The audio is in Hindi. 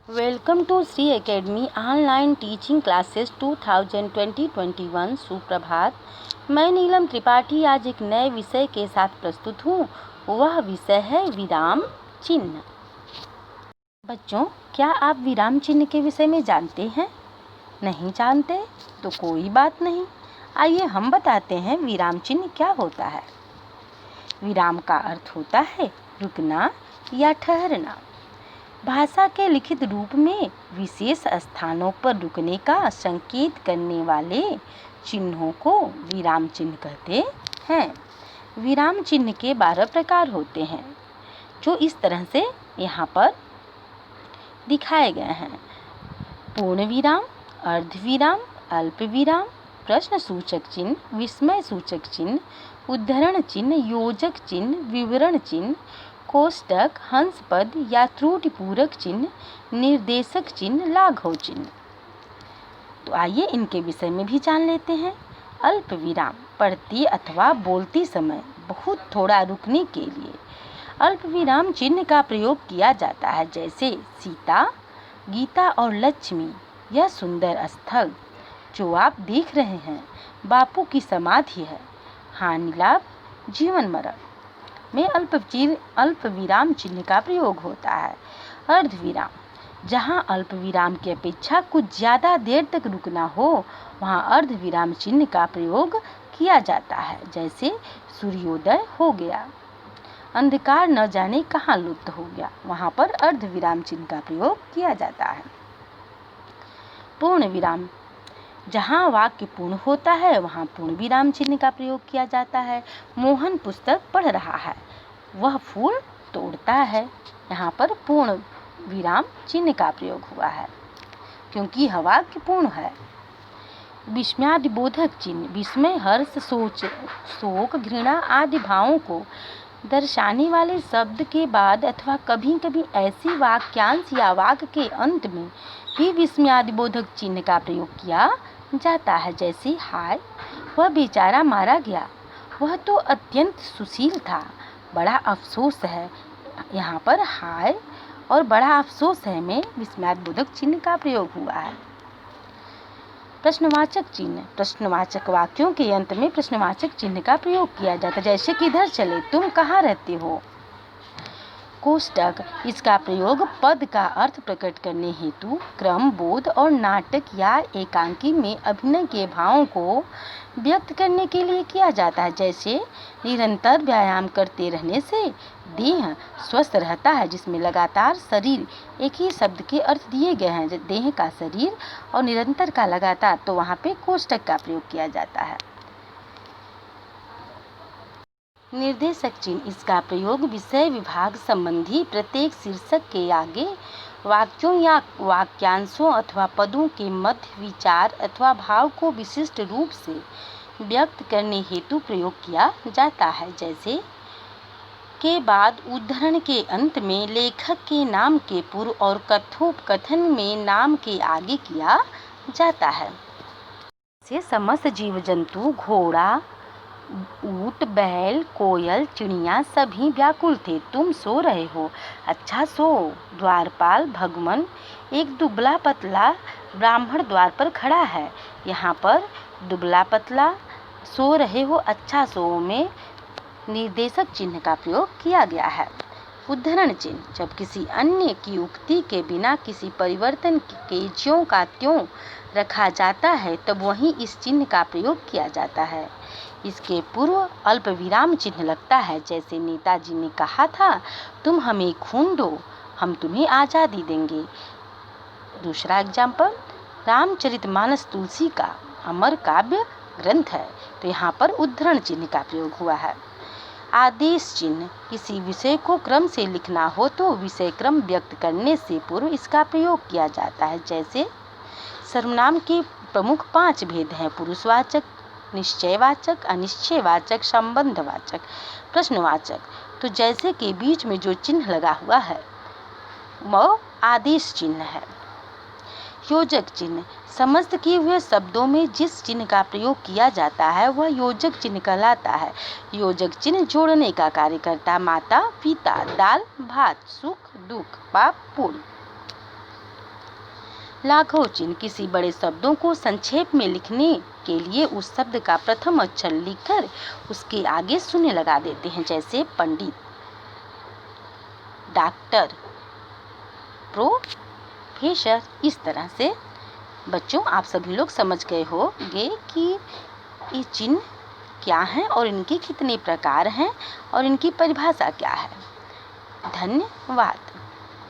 Welcome to Shri academy online teaching classes 2020-21। सुप्रभात। मैं नीलम त्रिपाठी आज एक नए विषय के साथ प्रस्तुत हूँ। वह विषय है विराम चिन्ह। बच्चों, क्या आप विराम चिन्ह के विषय में जानते हैं? नहीं जानते तो कोई बात नहीं, आइए हम बताते हैं विराम चिन्ह क्या होता है। विराम का अर्थ होता है रुकना या ठहरना। भाषा के लिखित रूप में विशेष स्थानों पर रुकने का संकेत करने वाले चिन्हों को विराम चिन्ह कहते हैं। विराम चिन्ह के 12 प्रकार होते हैं, जो इस तरह से यहाँ पर दिखाए गए हैं। पूर्ण विराम, अर्ध विराम, अल्प विराम, प्रश्न सूचक चिन्ह, विस्मय सूचक चिन्ह, उद्धरण चिन्ह, योजक चिन्ह, विवरण चिन्ह, कोष्टक, हंस पद या त्रुटिपूरक चिन्ह, निर्देशक चिन्ह, लाघव चिन्ह। तो आइए इनके विषय में भी जान लेते हैं। अल्प विराम, पढ़ती अथवा बोलती समय बहुत थोड़ा रुकने के लिए अल्प विराम चिन्ह का प्रयोग किया जाता है, जैसे सीता, गीता और लक्ष्मी। यह सुंदर स्थल जो आप देख रहे हैं बापू की समाधि है। हानि लाभ, जीवन मरण में अल्प विराम चिन्ह का प्रयोग होता है। अर्ध विराम, जहाँ अल्प विराम की अपेक्षा कुछ ज़्यादा देर तक रुकना हो, वहाँ अर्ध विराम चिन्ह का प्रयोग किया जाता है, जैसे सूर्योदय हो गया, अंधकार न जाने कहाँ लुप्त हो गया, वहाँ पर अर्ध विराम चिन्ह का प्रयोग किया जाता है। पूर्ण विराम, जहाँ वाक्य पूर्ण होता है वहाँ पूर्ण विराम चिन्ह का प्रयोग किया जाता है। मोहन पुस्तक पढ़ रहा है, वह फूल तोड़ता है। यहाँ पर पूर्ण विराम चिन्ह का प्रयोग हुआ है, क्योंकि यह वाक्य पूर्ण है। विस्मयादिबोधक चिन्ह, विस्मय, हर्ष, शोक, घृणा आदि भावों को दर्शाने वाले शब्द के बाद अथवा कभी कभी ऐसी वाक्यांश या वाक्य के अंत में भी विस्मयादिबोधक चिन्ह का प्रयोग किया जाता है, जैसे हाय, वह बेचारा मारा गया, वह तो अत्यंत सुशील था, बड़ा अफसोस है। यहाँ पर हाय और बड़ा अफसोस है में विस्मयादिबोधक चिन्ह का प्रयोग हुआ है। प्रश्नवाचक चिन्ह, प्रश्नवाचक वाक्यों के अंत में प्रश्नवाचक चिन्ह का प्रयोग किया जाता है, जैसे किधर चले, तुम कहाँ रहते हो। कोष्टक, इसका प्रयोग पद का अर्थ प्रकट करने हेतु क्रम, बोध और नाटक या एकांकी में अभिनय के भावों को व्यक्त करने के लिए किया जाता है, जैसे निरंतर व्यायाम करते रहने से देह स्वस्थ रहता है, जिसमें लगातार शरीर एक ही शब्द के अर्थ दिए गए हैं, देह का शरीर और निरंतर का लगातार, तो वहाँ पे कोष्टक का प्रयोग किया जाता है। निर्देशक चिन्ह, इसका प्रयोग विषय विभाग संबंधी प्रत्येक शीर्षक के आगे वाक्यों या वाक्यांशों अथवा पदों के मध्य विचार अथवा भाव को विशिष्ट रूप से व्यक्त करने हेतु प्रयोग किया जाता है, जैसे के बाद उद्धरण के अंत में लेखक के नाम के पूर्व और कथोपकथन में नाम के आगे किया जाता है। से समस्त जीव जंतु, घोड़ा, ऊंट, बैल, कोयल, चिड़िया सभी व्याकुल थे। तुम सो रहे हो, अच्छा सो। द्वारपाल, भगवन, एक दुबला पतला ब्राह्मण द्वार पर खड़ा है। यहाँ पर दुबला पतला, सो रहे हो, अच्छा सो में निर्देशक चिन्ह का प्रयोग किया गया है। उद्धरण चिन्ह, जब किसी अन्य की उक्ति के बिना किसी परिवर्तन के ज्यों का त्यों रखा जाता है, तब वहीं इस चिन्ह का प्रयोग किया जाता है। इसके पूर्व अल्प विराम चिन्ह लगता है, जैसे नेताजी ने कहा था, तुम हमें खून दो, हम तुम्हें आज़ादी देंगे। दूसरा एग्जाम्पल, रामचरितमानस तुलसी का अमर काव्य ग्रंथ है, तो यहाँ पर उद्धरण चिन्ह का प्रयोग हुआ है। आदेश चिन्ह, किसी विषय को क्रम से लिखना हो तो विषय क्रम व्यक्त करने से पूर्व इसका प्रयोग किया जाता है, जैसे सर्वनाम के प्रमुख 5 भेद हैं, पुरुषवाचक, निश्चयवाचक, अनिश्चयवाचक, संबंधवाचक, प्रश्नवाचक। तो जैसे कि बीच में जो चिन्ह लगा हुआ है वह आदेश चिन्ह है। योजक चिन्ह, समस्त किए हुए शब्दों में जिस चिन्ह का प्रयोग किया जाता है वह योजक चिन्ह कहलाता है। योजक चिन्ह जोड़ने का कार्य करता, माता पिता, दाल भात, सुख दुख, पाप पुण्य। लाघव चिन्ह किसी बड़े शब्दों को संक्षेप में लिखने के लिए उस शब्द का प्रथम अक्षर लिखकर उसके आगे शून्य लगा देते हैं, जैसे पंडित, डॉक्टर, प्रोफेसर। इस तरह से बच्चों आप सभी लोग समझ गए होंगे कि ये चिन्ह क्या हैं और इनके कितने प्रकार हैं और इनकी परिभाषा क्या है। धन्यवाद।